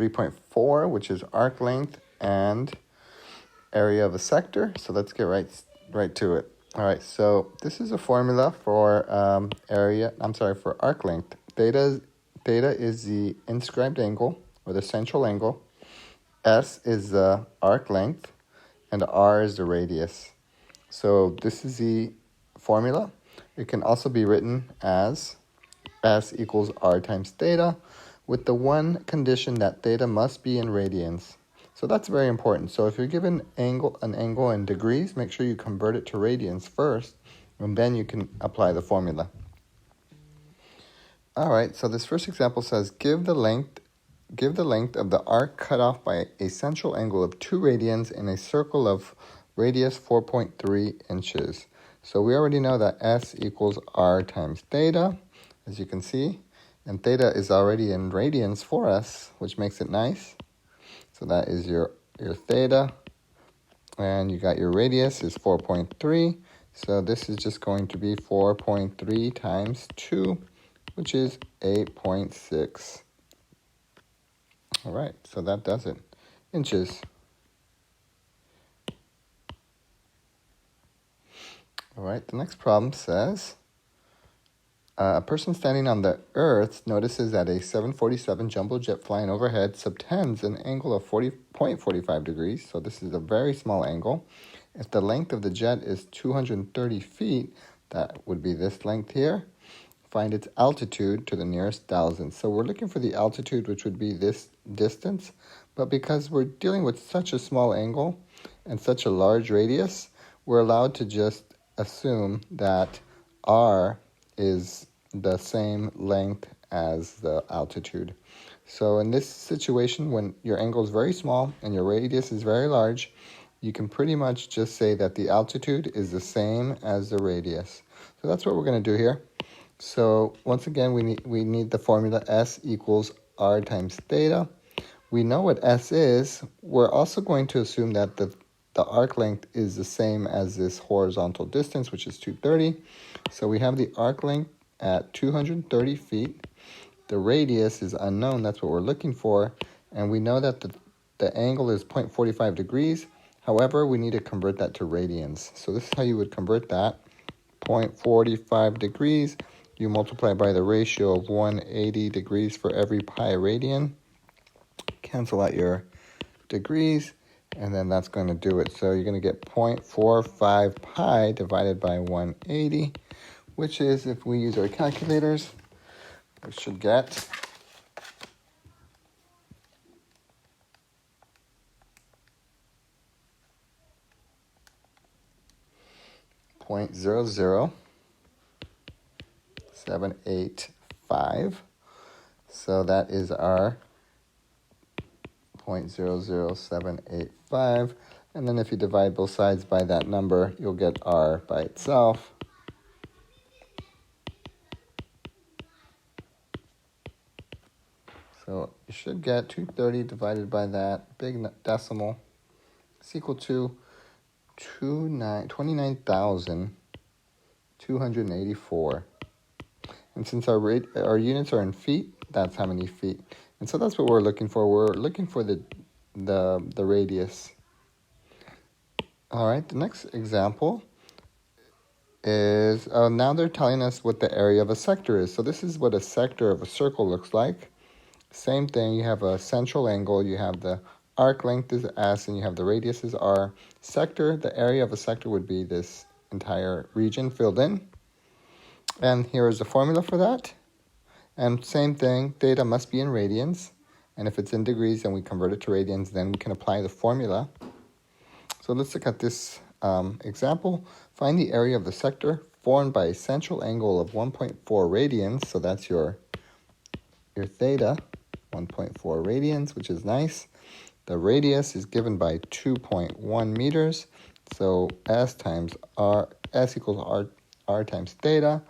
3.4, which is arc length and area of a sector. So let's get right to it. All right, so this is a formula for for arc length. Theta is the inscribed angle, or the central angle. S is the arc length, and R is the radius. So this is the formula. It can also be written as S equals R times theta, with the one condition that theta must be in radians. So that's very important. So if you're given an angle in degrees, make sure you convert it to radians first, and then you can apply the formula. All right, so this first example says, give the length of the arc cut off by a central angle of 2 radians in a circle of radius 4.3 inches. So we already know that S equals R times theta, as you can see. And theta is already in radians for us, which makes it nice. So that is your theta. And you got your radius is 4.3. So this is just going to be 4.3 times 2, which is 8.6. All right, so that does it. Inches. All right, the next problem says, a person standing on the earth notices that a 747 jumbo jet flying overhead subtends an angle of 40.45 degrees. So this is a very small angle. If the length of the jet is 230 feet, that would be this length here. Find its altitude to the nearest thousand. So we're looking for the altitude, which would be this distance. But because we're dealing with such a small angle and such a large radius, we're allowed to just assume that R is the same length as the altitude. So in this situation, when your angle is very small and your radius is very large, you can pretty much just say that the altitude is the same as the radius. So that's what we're going to do here. So once again, we need the formula S equals R times theta. We know what S is. We're also going to assume that the arc length is the same as this horizontal distance, which is 230. So we have the arc length at 230 feet. The radius is unknown. That's what we're looking for. And we know that the angle is 0.45 degrees. However, we need to convert that to radians. So this is how you would convert that. 0.45 degrees. You multiply by the ratio of 180 degrees for every pi radian. Cancel out your degrees, and then that's going to do it. So you're going to get 0.45 pi divided by 180, which is, if we use our calculators, we should get 0.00785. So that is our 0.00785. And then if you divide both sides by that number, you'll get R by itself. So you should get 230 divided by that big decimal is equal to 29,284. And since our units are in feet, that's how many feet. And so that's what we're looking for. We're looking for the radius. All right, the next example is, now they're telling us what the area of a sector is. So this is what a sector of a circle looks like. Same thing, you have a central angle, you have the arc length is S, and you have the radius is R. Sector, the area of a sector would be this entire region filled in. And here is the formula for that. And same thing, theta must be in radians. And if it's in degrees, then we convert it to radians, then we can apply the formula. So let's look at this example. Find the area of the sector formed by a central angle of 1.4 radians. So that's your theta, 1.4 radians, which is nice. The radius is given by 2.1 meters. So S equals R times theta.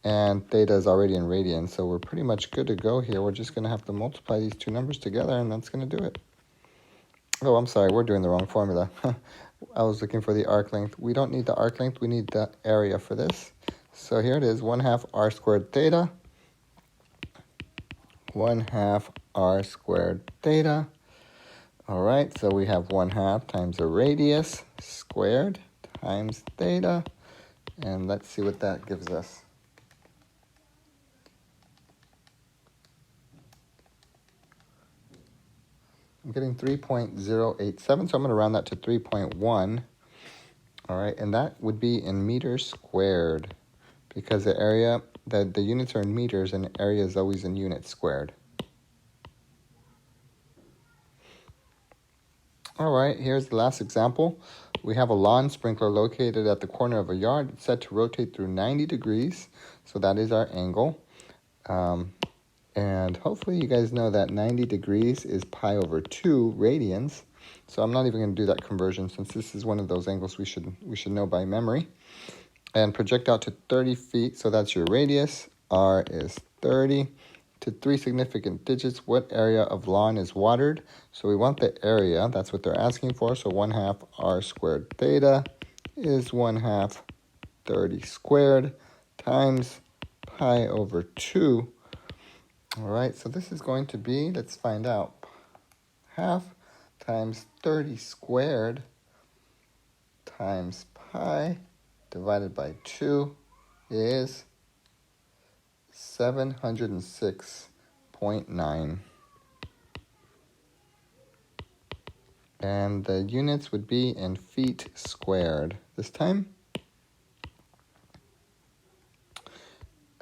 And theta is already in radians, so we're pretty much good to go here. We're just going to have to multiply these two numbers together, and that's going to do it. Oh, I'm sorry, we're doing the wrong formula. I was looking for the arc length. We don't need the arc length, we need the area for this. So here it is, 1/2 R squared theta. 1/2 r squared theta. All right, so we have 1/2 times the radius squared times theta. And let's see what that gives us. I'm getting 3.087, so I'm going to round that to 3.1. All right, and that would be in meters squared because the units are in meters and the area is always in units squared. All right, here's the last example. We have a lawn sprinkler located at the corner of a yard. It's set to rotate through 90 degrees, so that is our angle. And hopefully you guys know that 90 degrees is pi over 2 radians. So I'm not even going to do that conversion since this is one of those angles we should know by memory. And project out to 30 feet, so that's your radius. R is 30. To 3 significant digits, what area of lawn is watered? So we want the area, that's what they're asking for. So 1/2 r squared theta is 1/2 30 squared times pi over 2. All right, so this is going to be, let's find out, 1/2 times 30 squared times pi divided by 2 is 706.9. And the units would be in feet squared this time.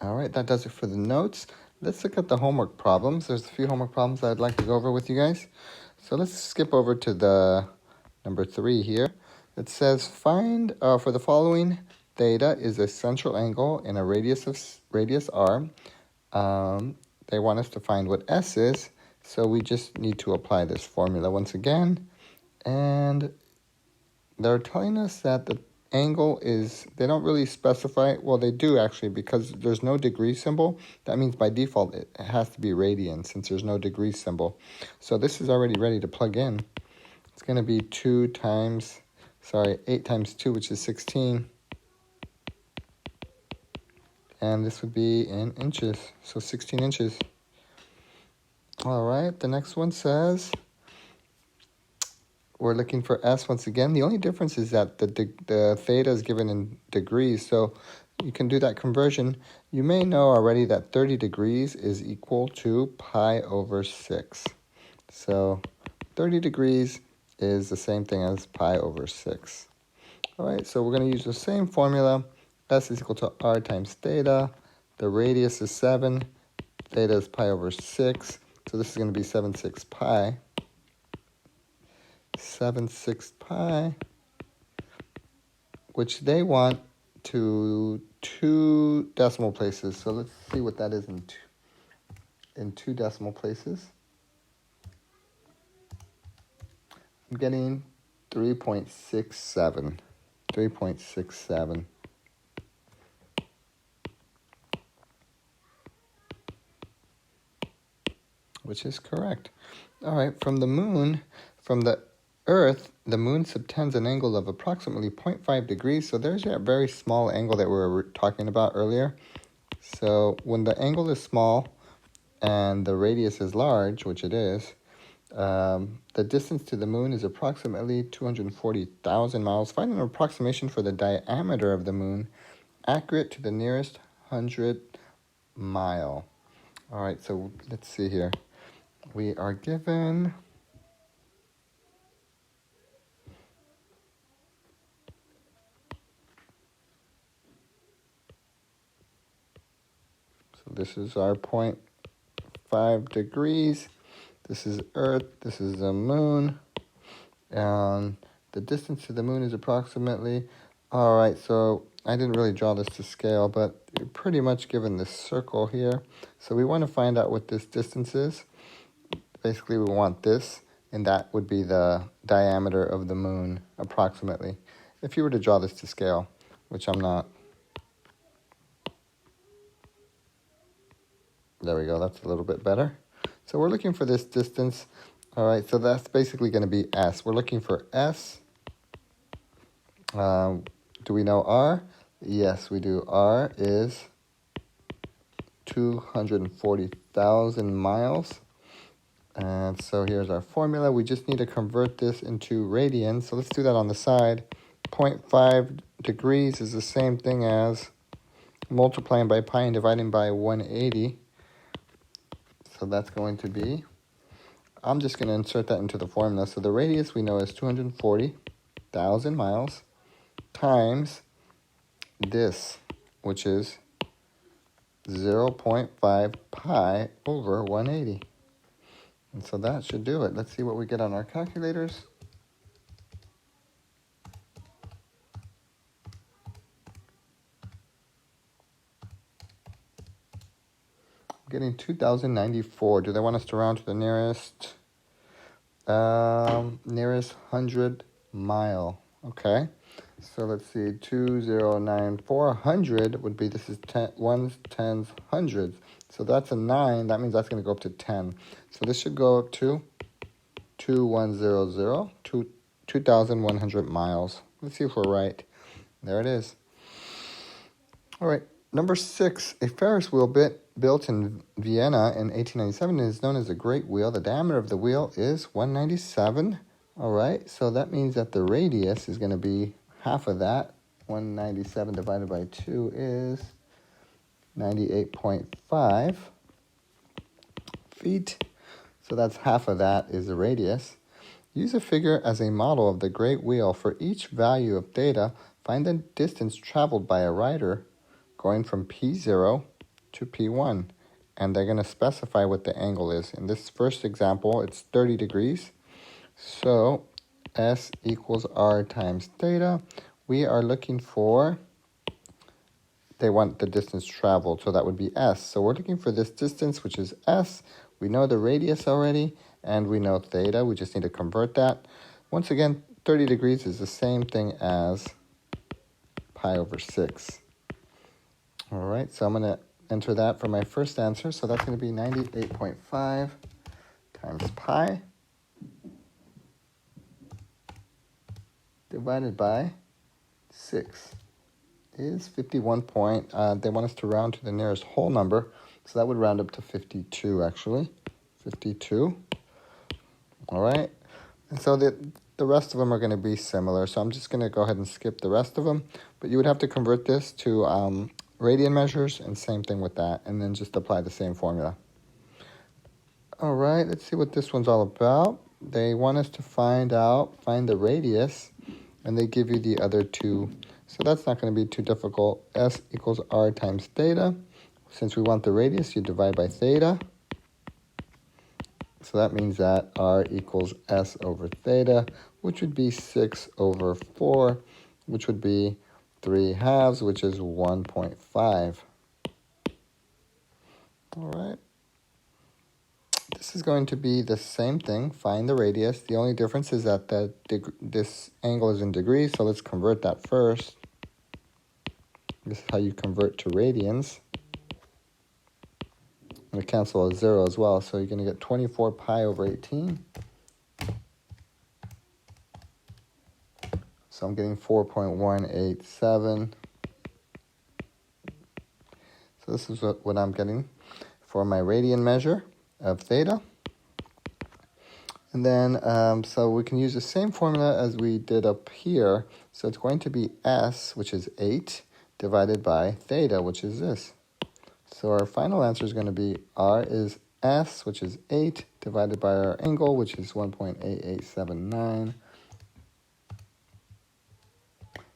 All right, that does it for the notes. Let's look at the homework problems. There's a few homework problems that I'd like to go over with you guys. So let's skip over to the number 3 here. It says find for the following, theta is a central angle in a radius r. They want us to find what s is, so we just need to apply this formula once again. And they're telling us that the angle is, they don't really specify, well they do actually, because there's no degree symbol. That means by default it has to be radian since there's no degree symbol. So this is already ready to plug in. It's going to be 8 times 2, which is 16. And this would be in inches, so 16 inches. All right, the next one says we're looking for s once again. The only difference is that the theta is given in degrees, so you can do that conversion. You may know already that 30 degrees is equal to pi over 6. So 30 degrees is the same thing as pi over 6. All right, so we're going to use the same formula. S is equal to r times theta. The radius is 7. Theta is pi over 6. So this is going to be 7/6 pi. 7/6 pi, which they want to 2 decimal places. So let's see what that is in 2 decimal places. I'm getting 3.67. 3.67. Which is correct. All right, from the Earth, the moon subtends an angle of approximately 0.5 degrees. So there's a very small angle that we were talking about earlier. So when the angle is small and the radius is large, which it is, the distance to the moon is approximately 240,000 miles. Find an approximation for the diameter of the moon, accurate to the nearest 100 mile. All right, so let's see here. We are given... So this is our 0.5 degrees. This is Earth. This is the moon. And the distance to the moon is approximately... All right, so I didn't really draw this to scale, but you're pretty much given this circle here. So we want to find out what this distance is. Basically, we want this, and that would be the diameter of the moon, approximately. If you were to draw this to scale, which I'm not. There we go, that's a little bit better. So we're looking for this distance. All right, so that's basically going to be S. We're looking for S. Do we know R? Yes, we do. R is 240,000 miles. And so here's our formula. We just need to convert this into radians. So let's do that on the side. 0.5 degrees is the same thing as multiplying by pi and dividing by 180. So that's going to be, I'm just going to insert that into the formula. So the radius we know is 240,000 miles times this, which is 0.5 pi over 180. And so that should do it. Let's see what we get on our calculators. I'm getting 2,094. Do they want us to round to the nearest? Nearest 100 mile. Okay. So let's see. 2094. 100 would be, this is 10, ones, tens, hundreds. So that's a 9. That means that's going to go up to 10. So this should go up to 2100, 2,100 miles. Let's see if we're right. There it is. All right. Number 6, a Ferris wheel built in Vienna in 1897 is known as the Great Wheel. The diameter of the wheel is 197. All right. So that means that the radius is going to be half of that. 197 divided by 2 is 98.5 feet. So that's half of that is the radius. Use a figure as a model of the Great Wheel. For each value of theta, find the distance traveled by a rider going from P0 to P1. And they're going to specify what the angle is. In this first example, it's 30 degrees. So S equals R times theta. We are looking for, they want the distance traveled, so that would be S. So we're looking for this distance, which is S. We know the radius already, and we know theta. We just need to convert that. Once again, 30 degrees is the same thing as pi over 6. All right, so I'm going to enter that for my first answer. So that's going to be 98.5 times pi divided by 6 is 51 point. They want us to round to the nearest whole number. So that would round up to 52, actually. 52. All right. And so the rest of them are going to be similar. So I'm just going to go ahead and skip the rest of them. But you would have to convert this to radian measures, and same thing with that. And then just apply the same formula. All right. Let's see what this one's all about. They want us to find the radius. And they give you the other two. So that's not going to be too difficult. S equals R times theta. Since we want the radius, you divide by theta. So that means that R equals S over theta, which would be 6 over 4, which would be 3/2, which is 1.5. All right. This is going to be the same thing. Find the radius. The only difference is that this angle is in degrees, so let's convert that first. This is how you convert to radians. I'm going to cancel a 0 as well, so you're going to get 24 pi over 18. So I'm getting 4.187. So this is what I'm getting for my radian measure of theta. And then, so we can use the same formula as we did up here. So it's going to be S, which is 8, divided by theta, which is this. So our final answer is going to be R is S, which is 8, divided by our angle, which is 1.8879.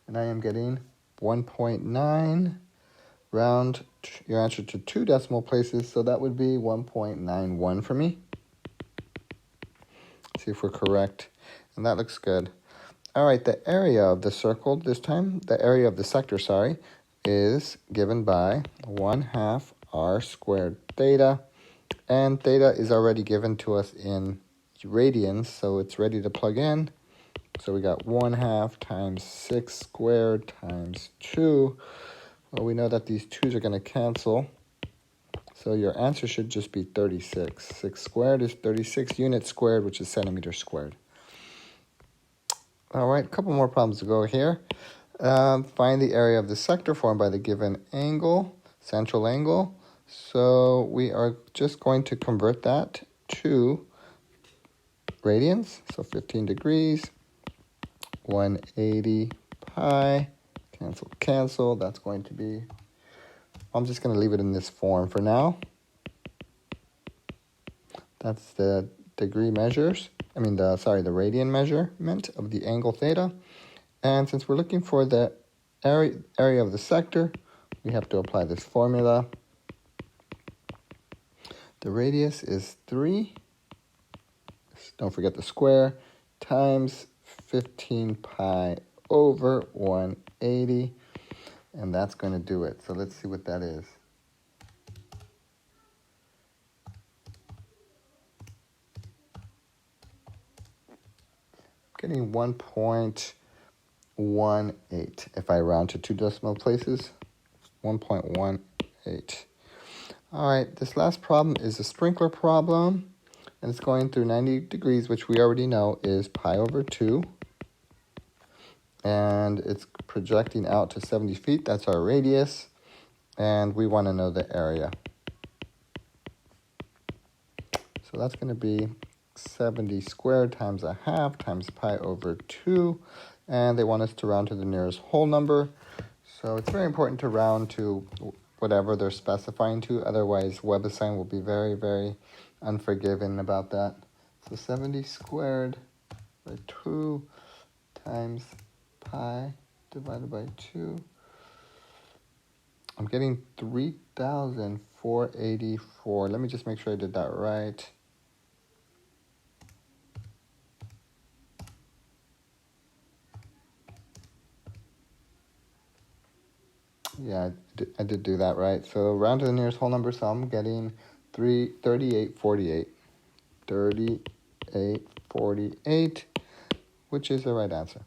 And I am getting 1.9. Round your answer to 2 decimal places, so that would be 1.91 for me. See if we're correct. And that looks good. All right, the area of the circle this time, the area of the sector, sorry, is given by 1/2 R squared theta. And theta is already given to us in radians, so it's ready to plug in. So we got 1/2 times 6 squared times 2. Well, we know that these 2's are going to cancel. So your answer should just be 36. 6 squared is 36 units squared, which is centimeters squared. All right, a couple more problems to go here. Find the area of the sector formed by the given angle, central angle. So we are just going to convert that to radians, so 15 degrees, 180 pi, cancel, cancel. That's going to be, I'm just going to leave it in this form for now. That's the degree measures, the radian measurement of the angle theta. And since we're looking for the area of the sector, we have to apply this formula. The radius is 3, don't forget the square, times 15 pi over 180, and that's going to do it. So let's see what that is. I'm getting 1.18. If I round to 2 decimal places, 1.18. All right, this last problem is a sprinkler problem, and it's going through 90 degrees, which we already know is pi over 2. And it's projecting out to 70 feet. That's our radius. And we want to know the area. So that's going to be 70 squared times a half times pi over 2. And they want us to round to the nearest whole number. So it's very important to round to whatever they're specifying to. Otherwise, WebAssign will be very, very unforgiving about that. So 70 squared by 2 times pi divided by 2. I'm getting 3,484. Let me just make sure I did that right. Yeah, I did do that right. So round to the nearest whole number, so I'm getting 3848. 3848, which is the right answer.